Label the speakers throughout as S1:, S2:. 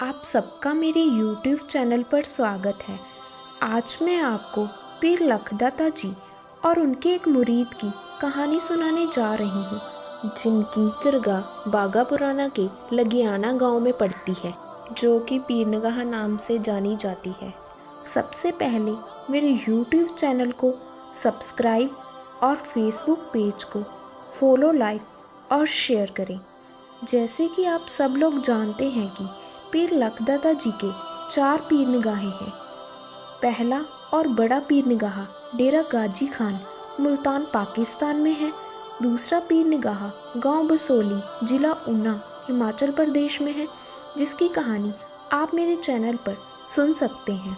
S1: आप सबका मेरे YouTube चैनल पर स्वागत है। आज मैं आपको पीर लखदाता जी और उनके एक मुरीद की कहानी सुनाने जा रही हूँ, जिनकी दरगाह बागा पुराना के लगियाना गांव में पड़ती है, जो कि पीरनगाह नाम से जानी जाती है। सबसे पहले मेरे YouTube चैनल को सब्सक्राइब और फेसबुक पेज को फॉलो, लाइक और शेयर करें। जैसे कि आप सब लोग जानते हैं कि पीर लखदाता जी के 4 पीरनगाहें हैं। पहला और बड़ा पीरनगाह डेरा गाजी खान, मुल्तान, पाकिस्तान में है। दूसरा पीरनगाह गांव बसोली, जिला ऊना, हिमाचल प्रदेश में है, जिसकी कहानी आप मेरे चैनल पर सुन सकते हैं।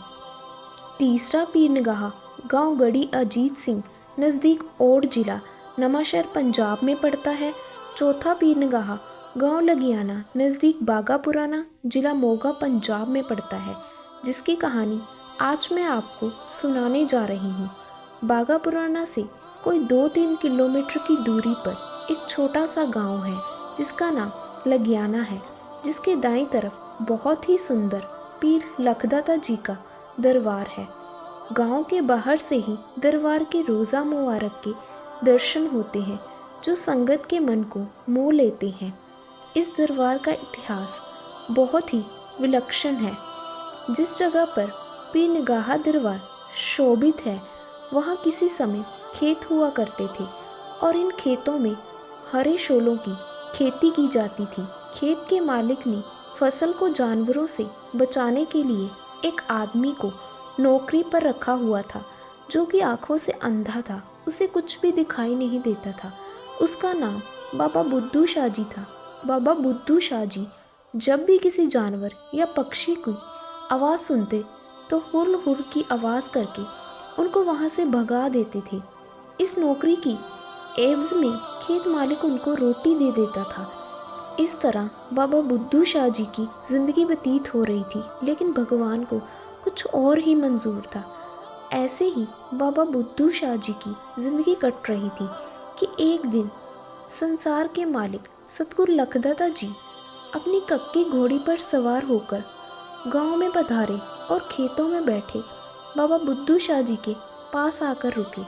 S1: तीसरा पीरनगाह गांव गढ़ी अजीत सिंह, नज़दीक ओड, जिला नवांशहर, पंजाब में पड़ता है। चौथा पीरनगाह गांव लगियाना, नज़दीक बागा पुराना, जिला मोगा, पंजाब में पड़ता है, जिसकी कहानी आज मैं आपको सुनाने जा रही हूँ। बागा पुराना से कोई 2-3 किलोमीटर की दूरी पर एक छोटा सा गांव है, जिसका नाम लगियाना है, जिसके दाईं तरफ बहुत ही सुंदर पीर लखदाता जी का दरबार है। गांव के बाहर से ही दरबार के रोज़ा मुबारक के दर्शन होते हैं, जो संगत के मन को मोह लेते हैं। इस दरबार का इतिहास बहुत ही विलक्षण है। जिस जगह पर पीरनगाह दरबार शोभित है, वहाँ किसी समय खेत हुआ करते थे और इन खेतों में हरे शोलों की खेती की जाती थी। खेत के मालिक ने फसल को जानवरों से बचाने के लिए एक आदमी को नौकरी पर रखा हुआ था, जो कि आंखों से अंधा था, उसे कुछ भी दिखाई नहीं देता था। उसका नाम बाबा बुद्धू शाह जी था। बाबा बुद्धू शाह जी जब भी किसी जानवर या पक्षी की आवाज़ सुनते तो हुर हुर की आवाज़ करके उनको वहाँ से भगा देते थे। इस नौकरी की एवज में खेत मालिक उनको रोटी दे देता था। इस तरह बाबा बुद्धू शाह जी की ज़िंदगी व्यतीत हो रही थी, लेकिन भगवान को कुछ और ही मंजूर था। ऐसे ही बाबा बुद्धू शाह जी की ज़िंदगी कट रही थी कि एक दिन संसार के मालिक सतगुरु लखदाता जी अपनी कक्की घोड़ी पर सवार होकर गांव में पधारे और खेतों में बैठे बाबा बुद्धू शाह जी के पास आकर रुके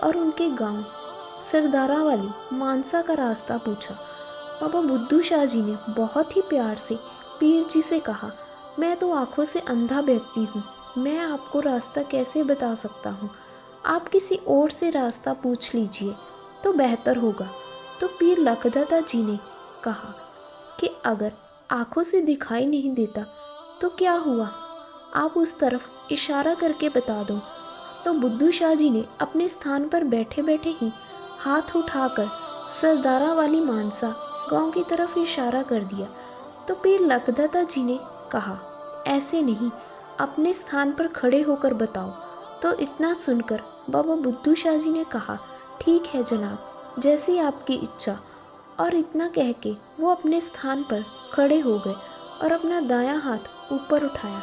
S1: और उनके गांव सरदारा वाली मानसा का रास्ता पूछा। बाबा बुद्धू शाह जी ने बहुत ही प्यार से पीर जी से कहा, मैं तो आंखों से अंधा व्यक्ति हूँ, मैं आपको रास्ता कैसे बता सकता हूँ, आप किसी और से रास्ता पूछ लीजिए तो बेहतर होगा। तो पीर लखदाता जी ने कहा कि अगर आंखों से दिखाई नहीं देता तो क्या हुआ, आप उस तरफ इशारा करके बता दो। तो बुद्धू शाह जी ने अपने स्थान पर बैठे बैठे ही हाथ उठाकर सरदारा वाली मानसा गांव की तरफ इशारा कर दिया। तो पीर लखदाता जी ने कहा, ऐसे नहीं, अपने स्थान पर खड़े होकर बताओ। तो इतना सुनकर बाबा बुद्धू शाह जी ने कहा, ठीक है जनाब, जैसी आपकी इच्छा। और इतना कह के वो अपने स्थान पर खड़े हो गए और अपना दायां हाथ ऊपर उठाया।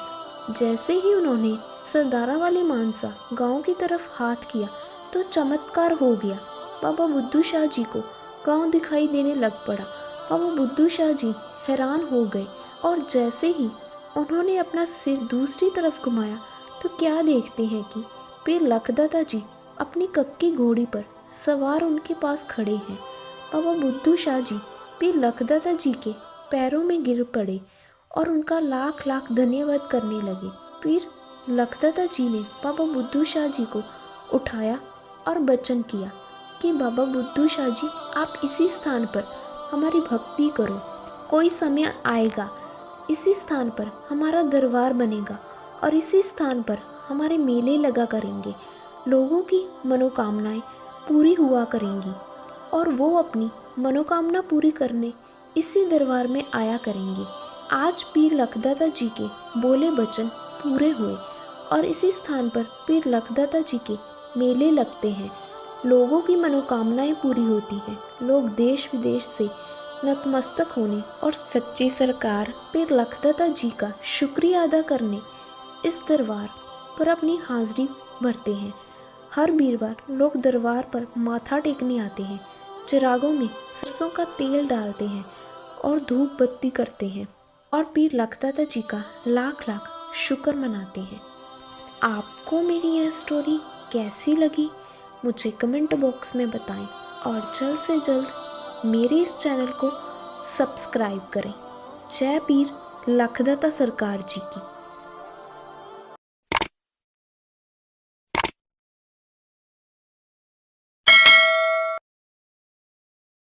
S1: जैसे ही उन्होंने सरदारा वाली मानसा गांव की तरफ हाथ किया तो चमत्कार हो गया। बाबा बुद्धू शाह जी को गांव दिखाई देने लग पड़ा। बाबा बुद्धू शाह जी हैरान हो गए और जैसे ही उन्होंने अपना सिर दूसरी तरफ घुमाया तो क्या देखते हैं कि पीर लखदाता जी अपनी कक्की घोड़ी पर सवार उनके पास खड़े हैं। बाबा बुद्धू शाह जी पीर लखदाता जी के पैरों में गिर पड़े और उनका लाख लाख धन्यवाद करने लगे। पीर लखदाता जी ने बाबा बुद्धू शाह जी को उठाया और वचन किया कि बाबा बुद्धू शाह जी, आप इसी स्थान पर हमारी भक्ति करो, कोई समय आएगा, इसी स्थान पर हमारा दरबार बनेगा और इसी स्थान पर हमारे मेले लगा करेंगे, लोगों की मनोकामनाएं पूरी हुआ करेंगी और वो अपनी मनोकामना पूरी करने इसी दरबार में आया करेंगे। आज पीर लखदाता जी के बोले वचन पूरे हुए और इसी स्थान पर पीर लखदाता जी के मेले लगते हैं, लोगों की मनोकामनाएं पूरी होती हैं, लोग देश विदेश से नतमस्तक होने और सच्ची सरकार पीर लखदाता जी का शुक्रिया अदा करने इस दरबार पर अपनी हाजिरी भरते हैं। हर वीरवार लोग दरबार पर माथा टेकने आते हैं, चिरागों में सरसों का तेल डालते हैं और धूप बत्ती करते हैं। और पीर लखदाता जी का लाख लाख शुक्र मनाते हैं। आपको मेरी यह स्टोरी कैसी लगी मुझे कमेंट बॉक्स में बताएं और जल्द से जल्द मेरे इस चैनल को सब्सक्राइब करें। जय पीर लखदाता सरकार जी की।